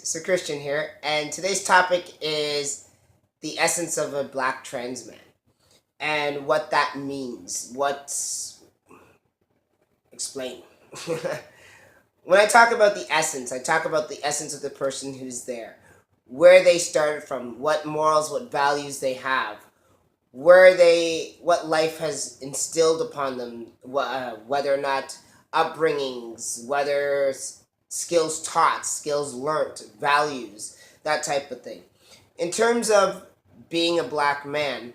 Syr Christian here, and today's topic is the essence of a black trans man and what that means. Explain. When I talk about the essence, I talk about the essence of the person who's there, where they started from, what morals, what values they have, what life has instilled upon them, whether or not upbringings, whether skills taught, skills learnt, values, that type of thing. In terms of being a black man,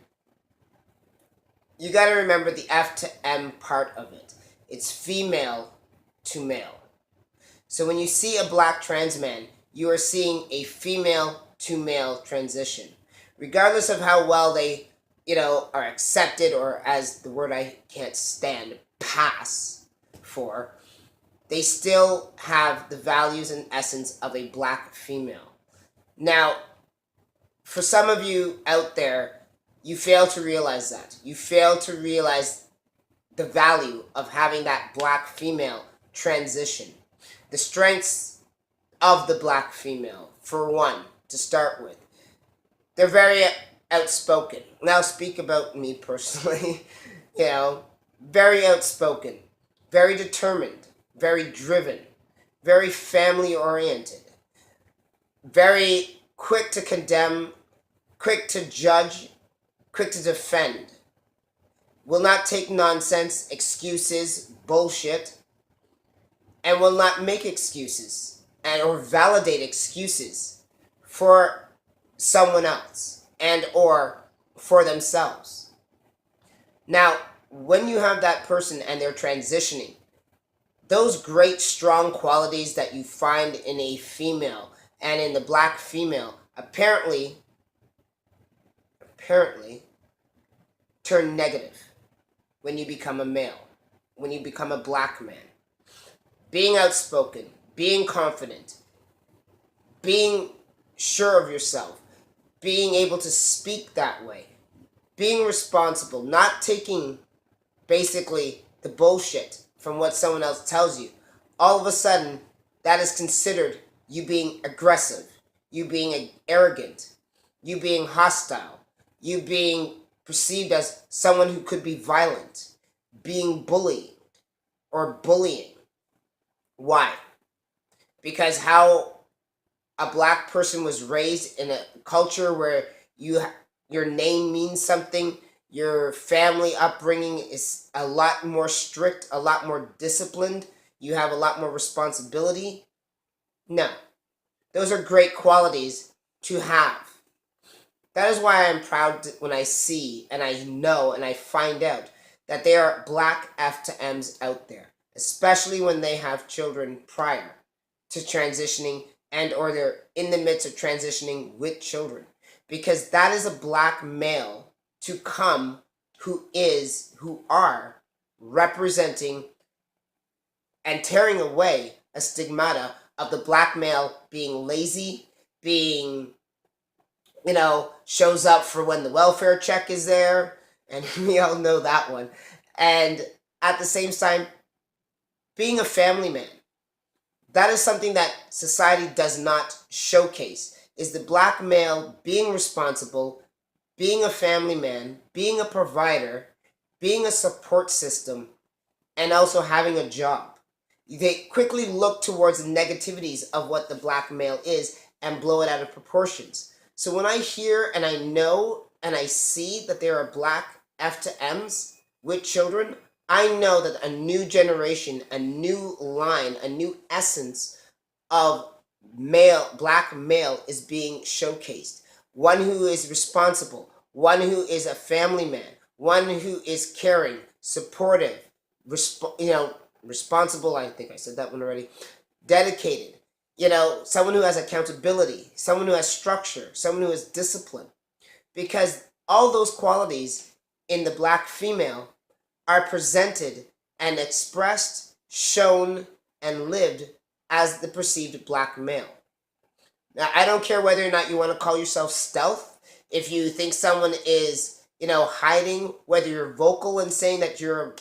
you got to remember the F to M part of it. It's female to male. So when you see a black trans man, you are seeing a female to male transition. Regardless of how well they, are accepted, or as the word I can't stand, pass for, they still have the values and essence of a black female. Now, for some of you out there, you fail to realize that. You fail to realize the value of having that black female transition. The strengths of the black female, for one, to start with. They're very outspoken. Now, speak about me personally. Very outspoken, very determined, very driven, very family oriented, very quick to condemn, quick to judge, quick to defend. Will not take nonsense, excuses, bullshit, and will not make excuses or validate excuses for someone else and or for themselves. Now, when you have that person and they're transitioning, those great strong qualities that you find in a female and in the black female apparently turn negative when you become a male, when you become a black man. Being outspoken, being confident, being sure of yourself, being able to speak that way, being responsible, not taking basically the bullshit from what someone else tells you. All of a sudden, that is considered you being aggressive, you being arrogant, you being hostile, you being perceived as someone who could be violent, being bullied or bullying. Why? Because how a black person was raised in a culture where your name means something, your family upbringing is a lot more strict, a lot more disciplined, you have a lot more responsibility. No. Those are great qualities to have. That is why I'm proud when I see and I know and I find out that there are black F to M's out there, especially when they have children prior to transitioning and or they're in the midst of transitioning with children. Because that is a black male to come who are representing and tearing away a stigmata of the black male being lazy, being, shows up for when the welfare check is there, and we all know that one. And at the same time, being a family man. That is something that society does not showcase, is the black male being responsible, being a family man, being a provider, being a support system, and also having a job. They quickly look towards the negativities of what the black male is and blow it out of proportions. So when I hear and I know and I see that there are black F to M's with children, I know that a new generation, a new line, a new essence of black male is being showcased. One who is responsible, one who is a family man, one who is caring, supportive, responsible, I think I said that one already, dedicated, someone who has accountability, someone who has structure, someone who has discipline. Because all those qualities in the black female are presented and expressed, shown, and lived as the perceived black male. Now, I don't care whether or not you want to call yourself stealth. If you think someone is, hiding, whether you're vocal and saying that you're,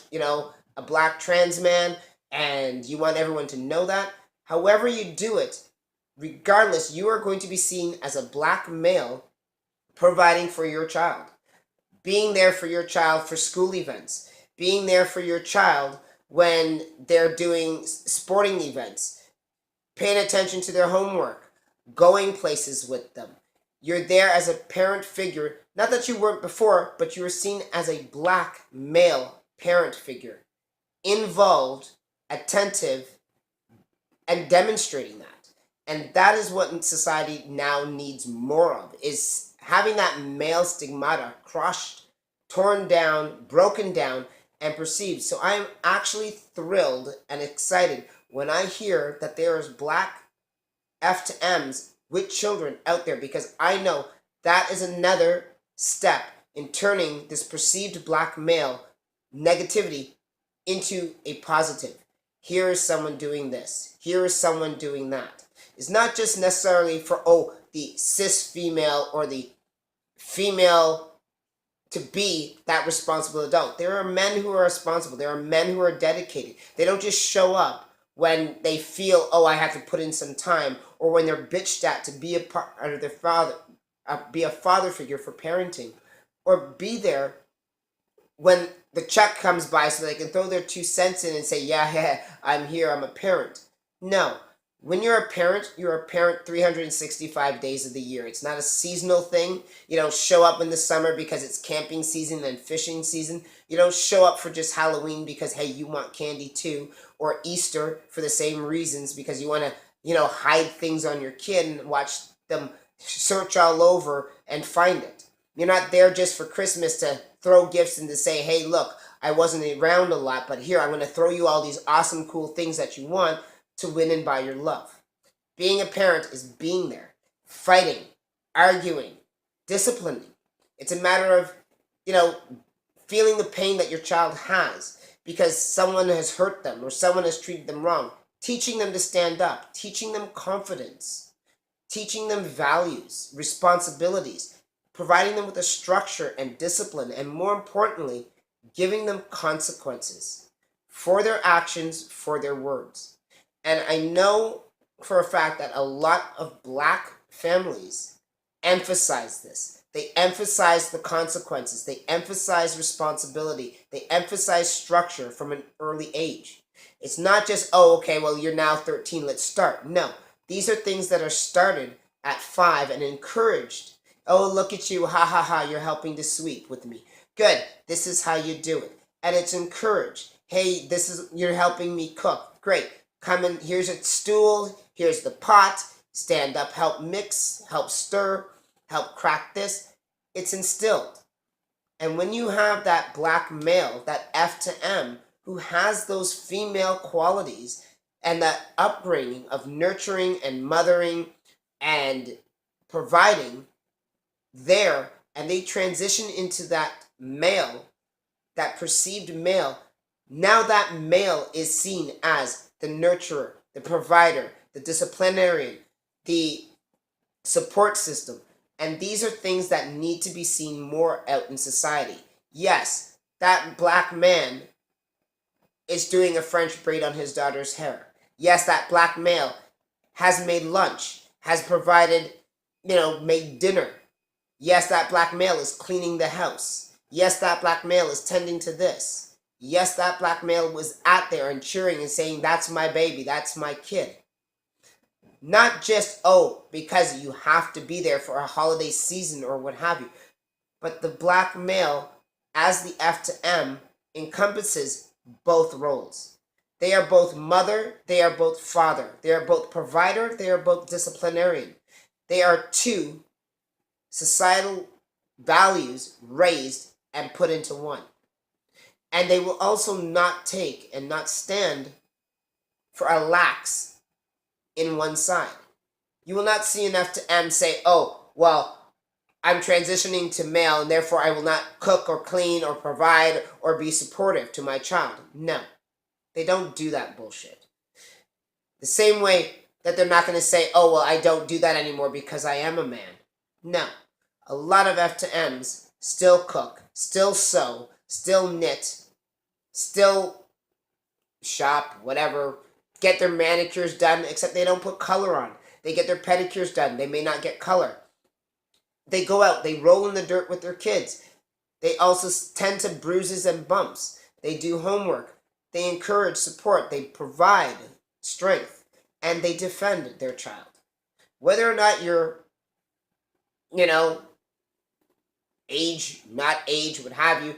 a black trans man and you want everyone to know that, however you do it, regardless, you are going to be seen as a black male providing for your child, being there for your child for school events, being there for your child when they're doing sporting events, paying attention to their homework, going places with them. You're there as a parent figure, not that you weren't before, but you were seen as a black male parent figure, involved, attentive, and demonstrating that. And that is what society now needs more of, is having that male stigmata crushed, torn down, broken down, and perceived. So I am actually thrilled and excited when I hear that there is black FtMs with children out there, because I know that is another step in turning this perceived black male negativity into a positive. Here is someone doing this. Here is someone doing that. It's not just necessarily for, the cis female or the female to be that responsible adult. There are men who are responsible. There are men who are dedicated. They don't just show up when they feel, I have to put in some time, or when they're bitched at to be a part of their father, be a father figure for parenting, or be there when the check comes by so they can throw their 2 cents in and say, yeah, I'm here, I'm a parent. No. When you're a parent 365 days of the year. It's not a seasonal thing. You don't show up in the summer because it's camping season and fishing season. You don't show up for just Halloween because, hey, you want candy too. Or Easter for the same reasons, because you want to, hide things on your kid and watch them search all over and find it. You're not there just for Christmas to throw gifts and to say, hey, look, I wasn't around a lot, but here, I'm going to throw you all these awesome, cool things that you want to win and buy your love. Being a parent is being there, fighting, arguing, disciplining. It's a matter of, feeling the pain that your child has because someone has hurt them or someone has treated them wrong. Teaching them to stand up, teaching them confidence, teaching them values, responsibilities, providing them with a structure and discipline, and more importantly, giving them consequences for their actions, for their words. And I know for a fact that a lot of black families emphasize this. They emphasize the consequences. They emphasize responsibility. They emphasize structure from an early age. It's not just, you're now 13, let's start. No, these are things that are started at 5 and encouraged. Oh, look at you, ha ha ha, you're helping to sweep with me. Good, this is how you do it. And it's encouraged. Hey, you're helping me cook. Great. Come in, here's a stool, here's the pot, stand up, help mix, help stir, help crack this. It's instilled. And when you have that black male, that FtM, who has those female qualities and that upbringing of nurturing and mothering and providing there, and they transition into that male, that perceived male, now that male is seen as the nurturer, the provider, the disciplinarian, the support system. And these are things that need to be seen more out in society. Yes, that black man is doing a French braid on his daughter's hair. Yes, that black male has made lunch, has provided, made dinner. Yes, that black male is cleaning the house. Yes, that black male is tending to this. Yes, that black male was out there and cheering and saying, that's my baby, that's my kid. Not just, because you have to be there for a holiday season or what have you. But the black male, as the FtM, encompasses both roles. They are both mother, they are both father. They are both provider, they are both disciplinarian. They are two societal values raised and put into one. And they will also not take and not stand for a lax in one side. You will not see an FtM say, I'm transitioning to male and therefore I will not cook or clean or provide or be supportive to my child. No, they don't do that bullshit. The same way that they're not going to say, I don't do that anymore because I am a man. No, a lot of FtMs still cook, still sew, still knit, still shop, whatever, get their manicures done, except they don't put color on. They get their pedicures done. They may not get color. They go out. They roll in the dirt with their kids. They also tend to bruises and bumps. They do homework. They encourage support. They provide strength. And they defend their child. Whether or not you're, age, not age, what have you,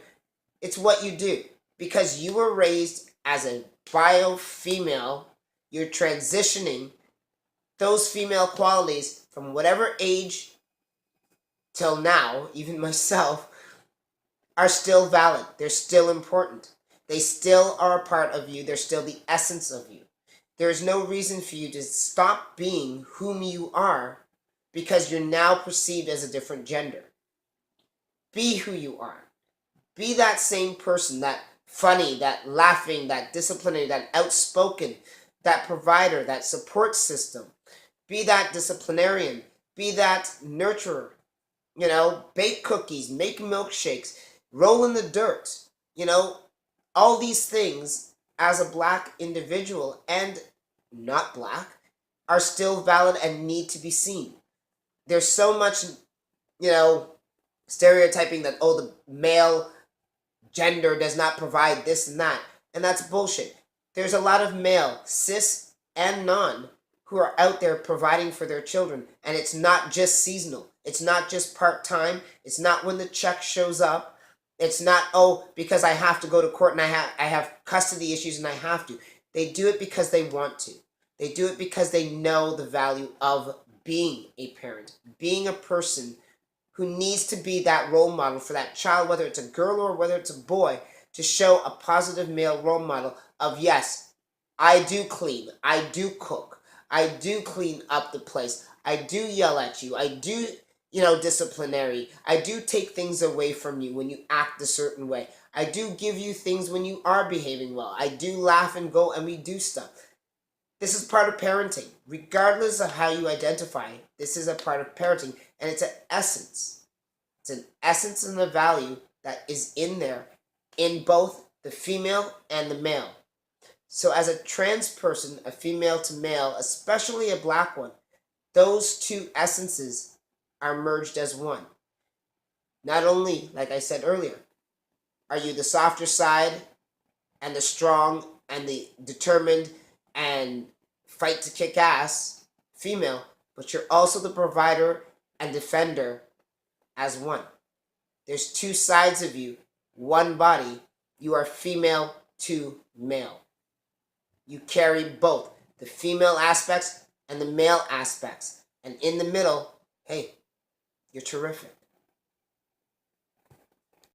it's what you do. Because you were raised as a bio-female, you're transitioning those female qualities from whatever age till now, even myself, are still valid. They're still important. They still are a part of you. They're still the essence of you. There is no reason for you to stop being whom you are because you're now perceived as a different gender. Be who you are. Be that same person, that funny, that laughing, that disciplinary, that outspoken, that provider, that support system. Be that disciplinarian. Be that nurturer. Bake cookies, make milkshakes, roll in the dirt. All these things as a Black individual and not Black are still valid and need to be seen. There's so much, stereotyping that, the male gender does not provide this and that. And that's bullshit. There's a lot of male, cis and non, who are out there providing for their children. And it's not just seasonal. It's not just part-time. It's not when the check shows up. It's not, because I have to go to court and I have custody issues and I have to. They do it because they want to. They do it because they know the value of being a parent, being a person who needs to be that role model for that child, whether it's a girl or whether it's a boy, to show a positive male role model of, yes, I do clean, I do cook, I do clean up the place, I do yell at you, I do, disciplinary, I do take things away from you when you act a certain way, I do give you things when you are behaving well, I do laugh and go and we do stuff. This is part of parenting. Regardless of how you identify, this is a part of parenting, and it's an essence. It's an essence and a value that is in there in both the female and the male. So as a trans person, a female to male, especially a Black one, those two essences are merged as one. Not only, like I said earlier, are you the softer side and the strong and the determined and fight to kick ass female, but you're also the provider and defender as one. There's two sides of you, one body. You are female to male. You carry both the female aspects and the male aspects. And in the middle, hey, you're terrific.